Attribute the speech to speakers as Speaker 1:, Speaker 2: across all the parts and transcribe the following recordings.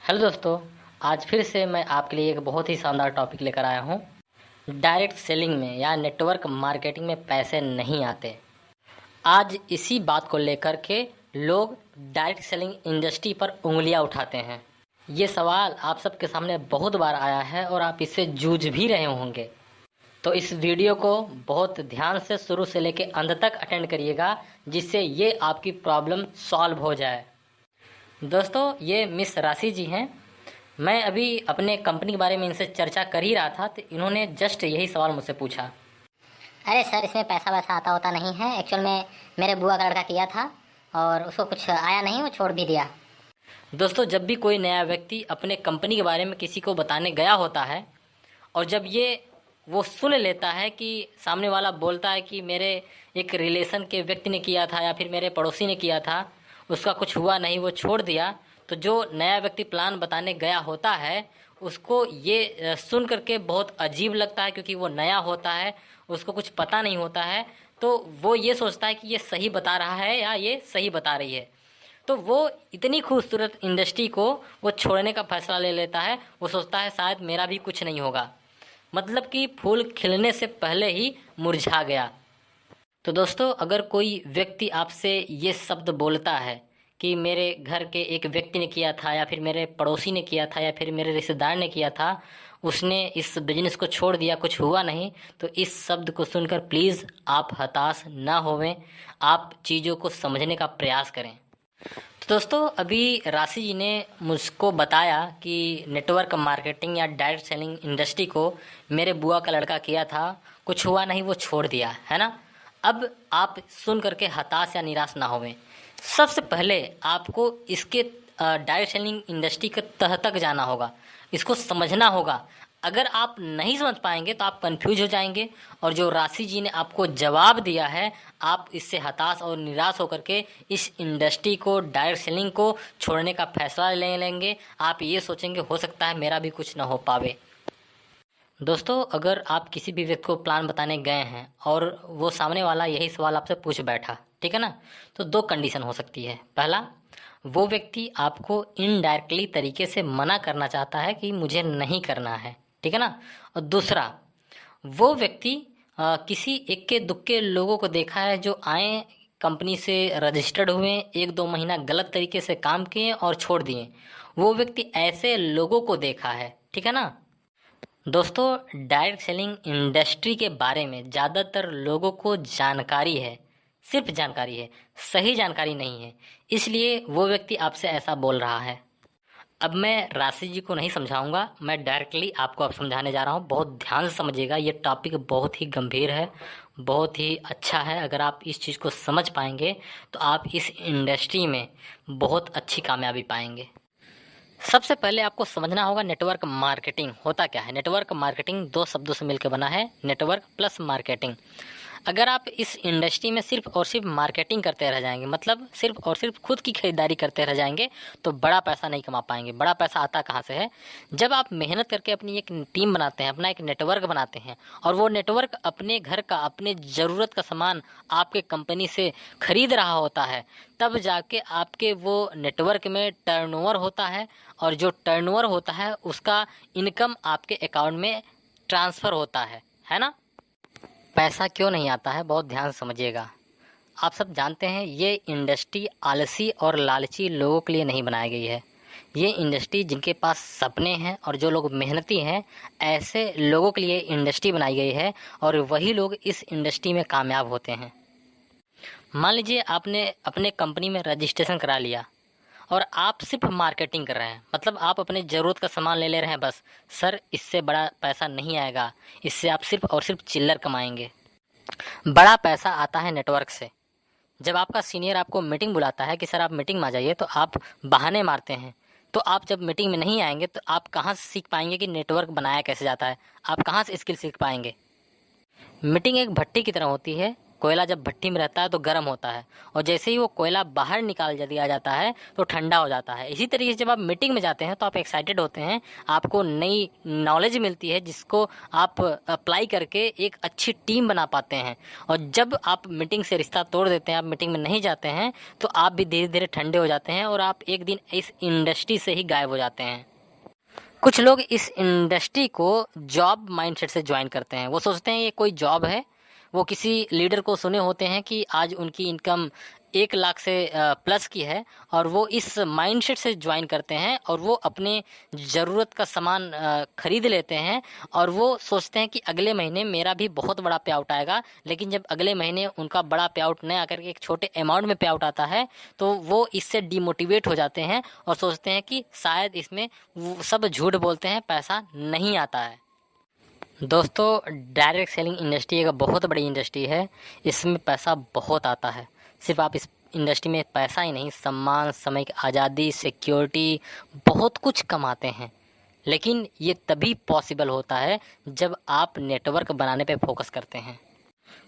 Speaker 1: Hello दोस्तों, आज फिर से मैं आपके लिए एक बहुत ही शानदार टॉपिक लेकर आया हूँ। डायरेक्ट सेलिंग में या नेटवर्क मार्केटिंग में पैसे नहीं आते। आज इसी बात को लेकर के लोग डायरेक्ट सेलिंग इंडस्ट्री पर उंगलियां उठाते हैं। ये सवाल आप सबके सामने बहुत बार आया है और आप इससे जूझ भी रहे होंगे। तो इस वीडियो को बहुत ध्यान से शुरू से लेकर अंत तक अटेंड करिएगा, जिससे ये आपकी प्रॉब्लम सॉल्व हो जाए। दोस्तों, ये मिस राशि जी हैं। मैं अभी अपने कंपनी के बारे में इनसे चर्चा कर ही रहा था, तो इन्होंने जस्ट यही सवाल मुझसे पूछा।
Speaker 2: अरे सर, इसमें पैसा वैसा आता होता नहीं है। एक्चुअल में मेरे बुआ का लड़का किया था और उसको कुछ आया नहीं, वो छोड़ भी दिया।
Speaker 1: दोस्तों, जब भी कोई नया व्यक्ति अपने कंपनी के बारे में किसी को बताने गया होता है और जब ये वो सुन लेता है कि सामने वाला बोलता है कि मेरे एक रिलेशन के व्यक्ति ने किया था या फिर मेरे पड़ोसी ने किया था, उसका कुछ हुआ नहीं, वो छोड़ दिया, तो जो नया व्यक्ति प्लान बताने गया होता है उसको ये सुन करके बहुत अजीब लगता है, क्योंकि वो नया होता है, उसको कुछ पता नहीं होता है। तो वो ये सोचता है कि ये सही बता रहा है या ये सही बता रही है। तो वो इतनी खूबसूरत इंडस्ट्री को वो छोड़ने का फैसला ले लेता है। वो सोचता है शायद मेरा भी कुछ नहीं होगा, मतलब कि फूल खिलने से पहले ही मुरझा गया। तो दोस्तों, अगर कोई व्यक्ति आपसे ये शब्द बोलता है कि मेरे घर के एक व्यक्ति ने किया था या फिर मेरे पड़ोसी ने किया था या फिर मेरे रिश्तेदार ने किया था, उसने इस बिजनेस को छोड़ दिया, कुछ हुआ नहीं, तो इस शब्द को सुनकर प्लीज़ आप हताश ना होवें, आप चीज़ों को समझने का प्रयास करें। तो दोस्तों, अभी राशि जी ने मुझको बताया कि नेटवर्क मार्केटिंग या डायरेक्ट सेलिंग इंडस्ट्री को मेरे बुआ का लड़का किया था, कुछ हुआ नहीं, वो छोड़ दिया, है ना। अब आप सुन करके हताश या निराश ना होवें। सबसे पहले आपको इसके डायरेक्ट सेलिंग इंडस्ट्री के तह तक जाना होगा, इसको समझना होगा। अगर आप नहीं समझ पाएंगे तो आप कंफ्यूज हो जाएंगे और जो राशि जी ने आपको जवाब दिया है, आप इससे हताश और निराश होकर के इस इंडस्ट्री को, डायरेक्ट सेलिंग को छोड़ने का फैसला ले लेंगे। आप ये सोचेंगे हो सकता है मेरा भी कुछ ना हो पावे। दोस्तों, अगर आप किसी भी व्यक्ति को प्लान बताने गए हैं और वो सामने वाला यही सवाल आपसे पूछ बैठा, ठीक है ना, तो दो कंडीशन हो सकती है। पहला, वो व्यक्ति आपको इनडायरेक्टली तरीके से मना करना चाहता है कि मुझे नहीं करना है, ठीक है ना। और दूसरा, वो व्यक्ति किसी इक्के दुक्के लोगों को देखा है जो आए, कंपनी से रजिस्टर्ड हुए, एक दो महीना गलत तरीके से काम किए और छोड़ दिए। वो व्यक्ति ऐसे लोगों को देखा है, ठीक है ना। दोस्तों, डायरेक्ट सेलिंग इंडस्ट्री के बारे में ज़्यादातर लोगों को जानकारी है, सिर्फ जानकारी है, सही जानकारी नहीं है, इसलिए वो व्यक्ति आपसे ऐसा बोल रहा है। अब मैं राशि जी को नहीं समझाऊंगा, मैं डायरेक्टली आपको अब समझाने जा रहा हूँ। बहुत ध्यान से समझिएगा, ये टॉपिक बहुत ही गंभीर है, बहुत ही अच्छा है। अगर आप इस चीज़ को समझ पाएंगे तो आप इस इंडस्ट्री में बहुत अच्छी कामयाबी पाएंगे। सबसे पहले आपको समझना होगा नेटवर्क मार्केटिंग होता क्या है। नेटवर्क मार्केटिंग दो शब्दों से मिलकर बना है, नेटवर्क प्लस मार्केटिंग। अगर आप इस इंडस्ट्री में सिर्फ और सिर्फ मार्केटिंग करते रह जाएंगे, मतलब सिर्फ और सिर्फ खुद की खरीदारी करते रह जाएंगे, तो बड़ा पैसा नहीं कमा पाएंगे। बड़ा पैसा आता कहाँ से है? जब आप मेहनत करके अपनी एक टीम बनाते हैं, अपना एक नेटवर्क बनाते हैं और वो नेटवर्क अपने घर का, अपने ज़रूरत का सामान आपके कंपनी से खरीद रहा होता है, तब जाके आपके वो नेटवर्क में टर्नओवर होता है और जो टर्नओवर होता है उसका इनकम आपके अकाउंट में ट्रांसफ़र होता है ना। पैसा क्यों नहीं आता है, बहुत ध्यान से समझिएगा। आप सब जानते हैं ये इंडस्ट्री आलसी और लालची लोगों के लिए नहीं बनाई गई है। ये इंडस्ट्री जिनके पास सपने हैं और जो लोग मेहनती हैं, ऐसे लोगों के लिए इंडस्ट्री बनाई गई है और वही लोग इस इंडस्ट्री में कामयाब होते हैं। मान लीजिए आपने अपने कंपनी में रजिस्ट्रेशन करा लिया और आप सिर्फ मार्केटिंग कर रहे हैं, मतलब आप अपने ज़रूरत का सामान ले ले रहे हैं बस। सर, इससे बड़ा पैसा नहीं आएगा, इससे आप सिर्फ और सिर्फ चिल्लर कमाएंगे। बड़ा पैसा आता है नेटवर्क से। जब आपका सीनियर आपको मीटिंग बुलाता है कि सर आप मीटिंग में आ जाइए, तो आप बहाने मारते हैं। तो आप जब मीटिंग में नहीं आएंगे तो आप कहाँ से सीख पाएंगे कि नेटवर्क बनाया कैसे जाता है? आप कहाँ से स्किल सीख पाएंगे? मीटिंग एक भट्टी की तरह होती है, कोयला जब भट्टी में रहता है तो गर्म होता है, और जैसे ही वो कोयला बाहर निकाल दिया जाता है तो ठंडा हो जाता है। इसी तरीके से जब आप मीटिंग में जाते हैं तो आप एक्साइटेड होते हैं, आपको नई नॉलेज मिलती है जिसको आप अप्लाई करके एक अच्छी टीम बना पाते हैं। और जब आप मीटिंग से रिश्ता तोड़ देते हैं, आप मीटिंग में नहीं जाते हैं, तो आप भी धीरे धीरे ठंडे हो जाते हैं और आप एक दिन इस इंडस्ट्री से ही गायब हो जाते हैं। कुछ लोग इस इंडस्ट्री को जॉब माइंडसेट से ज्वाइन करते हैं। वो सोचते हैं ये कोई जॉब है। वो किसी लीडर को सुने होते हैं कि आज उनकी इनकम 1 लाख से प्लस की है, और वो इस माइंडसेट से ज्वाइन करते हैं और वो अपने ज़रूरत का सामान खरीद लेते हैं, और वो सोचते हैं कि अगले महीने मेरा भी बहुत बड़ा पे आउट आएगा। लेकिन जब अगले महीने उनका बड़ा पे आउट नहीं आकर के एक छोटे अमाउंट में पे आउट आता है तो वो इससे डिमोटिवेट हो जाते हैं और सोचते हैं कि शायद इसमें वो सब झूठ बोलते हैं, पैसा नहीं आता है। दोस्तों, डायरेक्ट सेलिंग इंडस्ट्री एक बहुत बड़ी इंडस्ट्री है। इसमें पैसा बहुत आता है। सिर्फ आप इस इंडस्ट्री में पैसा ही नहीं, सम्मान, समय की आज़ादी, सिक्योरिटी, बहुत कुछ कमाते हैं। लेकिन ये तभी पॉसिबल होता है जब आप नेटवर्क बनाने पे फोकस करते हैं।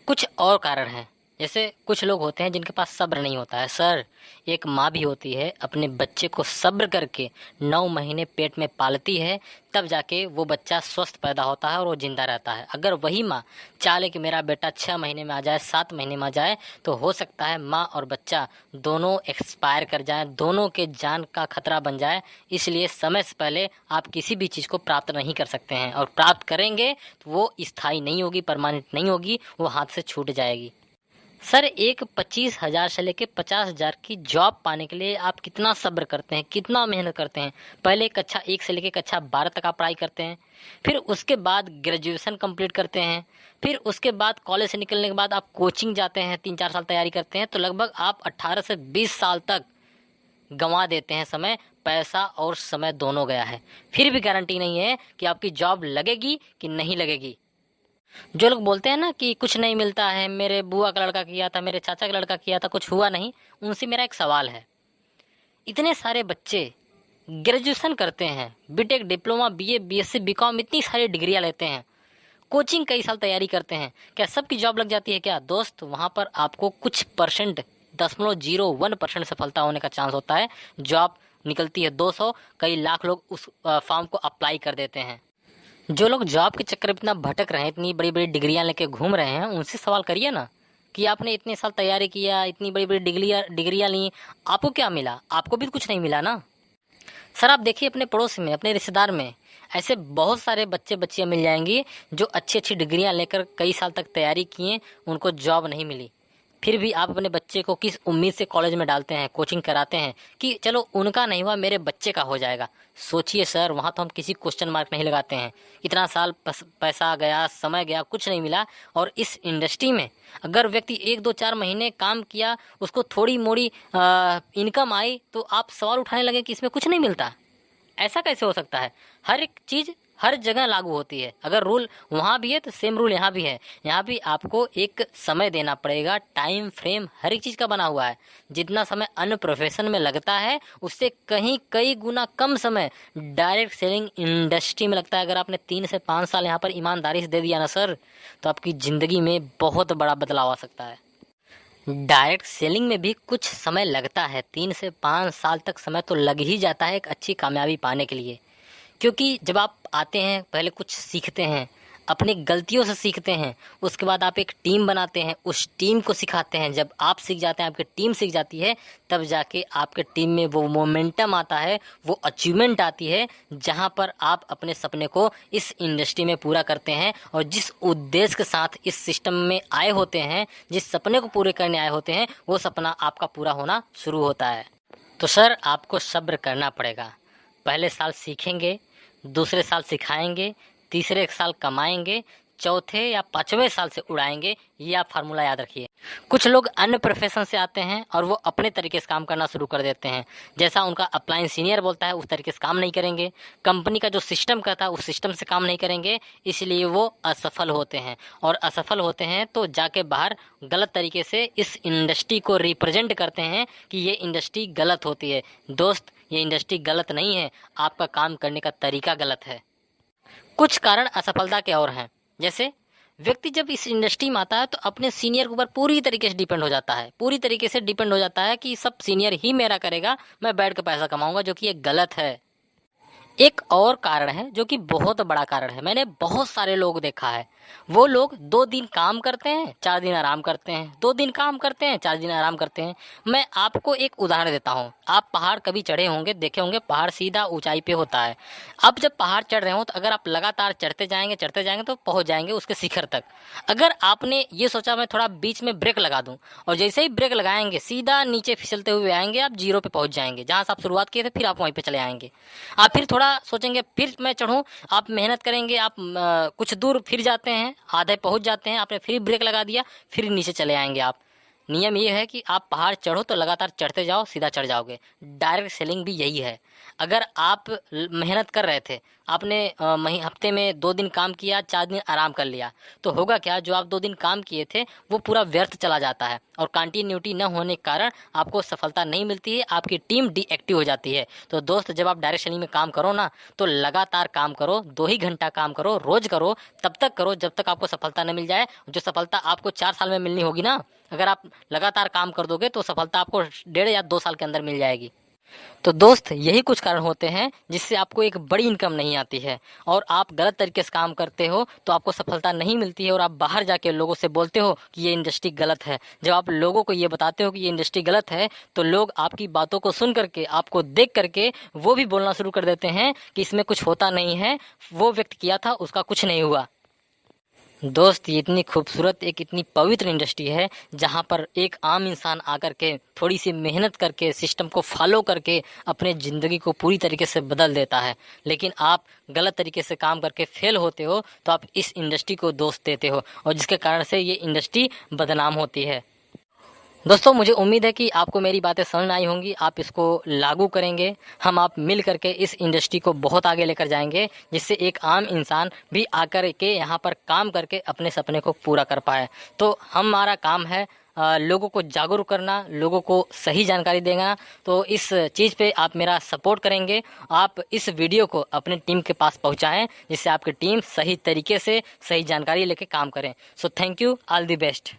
Speaker 1: कुछ और कारण हैं, जैसे कुछ लोग होते हैं जिनके पास सब्र नहीं होता है। सर, एक माँ भी होती है, अपने बच्चे को सब्र करके 9 महीने पेट में पालती है, तब जाके वो बच्चा स्वस्थ पैदा होता है और वो ज़िंदा रहता है। अगर वही माँ चाहे कि मेरा बेटा 6 महीने में आ जाए, 7 महीने में आ जाए, तो हो सकता है माँ और बच्चा दोनों एक्सपायर कर जाएं, दोनों के जान का खतरा बन जाए। इसलिए समय से पहले आप किसी भी चीज़ को प्राप्त नहीं कर सकते हैं, और प्राप्त करेंगे तो वो स्थायी नहीं होगी, परमानेंट नहीं होगी, वो हाथ से छूट जाएगी। सर, एक 25,000 से लेके 50,000 की जॉब पाने के लिए आप कितना सब्र करते हैं, कितना मेहनत करते हैं। पहले कक्षा 1 से लेके कक्षा 12 तक आप पढ़ाई करते हैं, फिर उसके बाद ग्रेजुएशन कंप्लीट करते हैं, फिर उसके बाद कॉलेज से निकलने के बाद आप कोचिंग जाते हैं, 3-4 साल तैयारी करते हैं, तो लगभग आप 18 से 20 साल तक गंवा देते हैं। समय, पैसा और समय दोनों गया है। फिर भी गारंटी नहीं है कि आपकी जॉब लगेगी कि नहीं लगेगी। जो लोग बोलते हैं ना कि कुछ नहीं मिलता है, मेरे बुआ का लड़का किया था, मेरे चाचा का लड़का किया था, कुछ हुआ नहीं, उनसे मेरा एक सवाल है। इतने सारे बच्चे ग्रेजुएशन करते हैं, BTech, diploma, BA, BSc, BCom, इतनी सारी डिग्रियां लेते हैं, कोचिंग कई साल तैयारी करते हैं, क्या सबकी जॉब लग जाती है क्या? दोस्त, वहाँ पर आपको कुछ परसेंट, 0.01% सफलता होने का चांस होता है। जॉब निकलती है 200, कई लाख लोग उस फॉर्म को अप्लाई कर देते हैं। जो लोग जॉब के चक्कर में इतना भटक रहे हैं, इतनी बड़ी बड़ी डिग्रियां लेके घूम रहे हैं, उनसे सवाल करिए ना कि आपने इतने साल तैयारी किया, इतनी बड़ी बड़ी डिग्रियां ली, आपको क्या मिला? आपको भी तो कुछ नहीं मिला ना। सर, आप देखिए अपने पड़ोस में, अपने रिश्तेदार में ऐसे बहुत सारे बच्चे बच्चियां मिल जाएंगी जो अच्छी अच्छी डिग्रियां लेकर कई साल तक तैयारी किए, उनको जॉब नहीं मिली। फिर भी आप अपने बच्चे को किस उम्मीद से कॉलेज में डालते हैं, कोचिंग कराते हैं कि चलो उनका नहीं हुआ, मेरे बच्चे का हो जाएगा। सोचिए सर, वहाँ तो हम किसी क्वेश्चन मार्क नहीं लगाते हैं। इतना साल पैसा गया, समय गया, कुछ नहीं मिला। और इस इंडस्ट्री में अगर व्यक्ति 1-2-4 महीने काम किया, उसको थोड़ी मोड़ी इनकम आई, तो आप सवाल उठाने लगे कि इसमें कुछ नहीं मिलता। ऐसा कैसे हो सकता है? हर एक चीज़ हर जगह लागू होती है। अगर रूल वहाँ भी है तो सेम रूल यहाँ भी है। यहाँ भी आपको एक समय देना पड़ेगा, टाइम फ्रेम हर एक चीज़ का बना हुआ है। जितना समय अन्य प्रोफेशन में लगता है उससे कहीं कई गुना कम समय डायरेक्ट सेलिंग इंडस्ट्री में लगता है। अगर आपने 3 से 5 साल यहाँ पर ईमानदारी से दे दिया ना सर, तो आपकी ज़िंदगी में बहुत बड़ा बदलाव आ सकता है। डायरेक्ट सेलिंग में भी कुछ समय लगता है, 3 से 5 साल तक समय तो लग ही जाता है एक अच्छी कामयाबी पाने के लिए। क्योंकि जब आप आते हैं, पहले कुछ सीखते हैं, अपनी गलतियों से सीखते हैं, उसके बाद आप एक टीम बनाते हैं, उस टीम को सिखाते हैं। जब आप सीख जाते हैं, आपकी टीम सीख जाती है, तब जाके आपके टीम में वो मोमेंटम आता है, वो अचीवमेंट आती है, जहां पर आप अपने सपने को इस इंडस्ट्री में पूरा करते हैं। और जिस उद्देश्य के साथ इस सिस्टम में आए होते हैं, जिस सपने को पूरे करने आए होते हैं, वो सपना आपका पूरा होना शुरू होता है। तो सर, आपको सब्र करना पड़ेगा। पहले साल सीखेंगे, दूसरे साल सिखाएंगे, तीसरे साल कमाएंगे, चौथे या 5वें साल से उड़ाएंगे। ये आप फार्मूला याद रखिए। कुछ लोग अन्य प्रोफेशन से आते हैं और वो अपने तरीके से काम करना शुरू कर देते हैं। जैसा उनका अप्लाइन सीनियर बोलता है उस तरीके से काम नहीं करेंगे। कंपनी का जो सिस्टम कहता है उस सिस्टम से काम नहीं करेंगे, इसलिए वो असफल होते हैं। और असफल होते हैं तो जाके बाहर गलत तरीके से इस इंडस्ट्री को रिप्रेजेंट करते हैं कि ये इंडस्ट्री गलत होती है। दोस्त, ये इंडस्ट्री गलत नहीं है, आपका काम करने का तरीका गलत है। कुछ कारण असफलता के और हैं, जैसे व्यक्ति जब इस इंडस्ट्री में आता है तो अपने सीनियर के ऊपर पूरी तरीके से डिपेंड हो जाता है, पूरी तरीके से डिपेंड हो जाता है कि सब सीनियर ही मेरा करेगा, मैं बैठ के पैसा कमाऊंगा, जो कि ये गलत है। एक और कारण है जो कि बहुत बड़ा कारण है, मैंने बहुत सारे लोग देखा है, वो लोग 2 दिन काम करते हैं 4 दिन आराम करते हैं, 2 दिन काम करते हैं 4 दिन आराम करते हैं। मैं आपको एक उदाहरण देता हूँ। आप पहाड़ कभी चढ़े होंगे, देखे होंगे, पहाड़ सीधा ऊंचाई पे होता है। अब जब पहाड़ चढ़ रहे हो तो अगर आप लगातार चढ़ते जाएंगे तो पहुंच जाएंगे उसके शिखर तक। अगर आपने ये सोचा मैं थोड़ा बीच में ब्रेक लगा दूं, और जैसे ही ब्रेक लगाएंगे सीधा नीचे फिसलते हुए आएंगे, आप जीरो पे पहुंच जाएंगे, जहां से आप शुरुआत किए थे फिर आप वहीं पे चले आएंगे। आप फिर थोड़ा सोचेंगे फिर मैं चढ़ूं, आप मेहनत करेंगे, आप कुछ दूर फिर जाते हैं, आधे पहुंच जाते हैं, आपने फिर ब्रेक लगा दिया, फिर नीचे चले आएंगे आप। नियम ये है कि आप पहाड़ चढ़ो तो लगातार चढ़ते जाओ, सीधा चढ़ जाओगे। डायरेक्ट सेलिंग भी यही है। अगर आप मेहनत कर रहे थे, आपने हफ्ते में 2 दिन काम किया, 4 दिन आराम कर लिया, तो होगा क्या, जो आप 2 दिन काम किए थे वो पूरा व्यर्थ चला जाता है, और कंटिन्यूटी न होने के कारण आपको सफलता नहीं मिलती है, आपकी टीम डीएक्टिव हो जाती है। तो दोस्त, जब आप डायरेक्ट सेलिंग में काम करो ना, तो लगातार काम करो, 2 ही घंटा काम करो, रोज करो, तब तक करो जब तक आपको सफलता न मिल जाए। जो सफलता आपको 4 साल में मिलनी होगी ना, अगर आप लगातार काम कर दोगे तो सफलता आपको 1.5 या 2 साल के अंदर मिल जाएगी। तो दोस्त, यही कुछ कारण होते हैं जिससे आपको एक बड़ी इनकम नहीं आती है, और आप गलत तरीके से काम करते हो तो आपको सफलता नहीं मिलती है, और आप बाहर जाके लोगों से बोलते हो कि ये इंडस्ट्री गलत है। जब आप लोगों को ये बताते हो कि ये इंडस्ट्री गलत है, तो लोग आपकी बातों को सुन करके, आपको देख करके वो भी बोलना शुरू कर देते हैं कि इसमें कुछ होता नहीं है, वो व्यक्ति किया था उसका कुछ नहीं हुआ। दोस्त, ये इतनी खूबसूरत, एक इतनी पवित्र इंडस्ट्री है जहाँ पर एक आम इंसान आकर के थोड़ी सी मेहनत करके, सिस्टम को फॉलो करके अपने ज़िंदगी को पूरी तरीके से बदल देता है। लेकिन आप गलत तरीके से काम करके फेल होते हो तो आप इस इंडस्ट्री को दोष देते हो, और जिसके कारण से ये इंडस्ट्री बदनाम होती है। दोस्तों, मुझे उम्मीद है कि आपको मेरी बातें समझ आई होंगी, आप इसको लागू करेंगे, हम आप मिल करके इस इंडस्ट्री को बहुत आगे लेकर जाएंगे, जिससे एक आम इंसान भी आकर के यहाँ पर काम करके अपने सपने को पूरा कर पाए। तो हमारा काम है लोगों को जागरूक करना, लोगों को सही जानकारी देना। तो इस चीज़ पे आप मेरा सपोर्ट करेंगे, आप इस वीडियो को अपने टीम के पास पहुँचाएँ, जिससे आपकी टीम सही तरीके से सही जानकारी लेके काम करें। So thank you, all the best.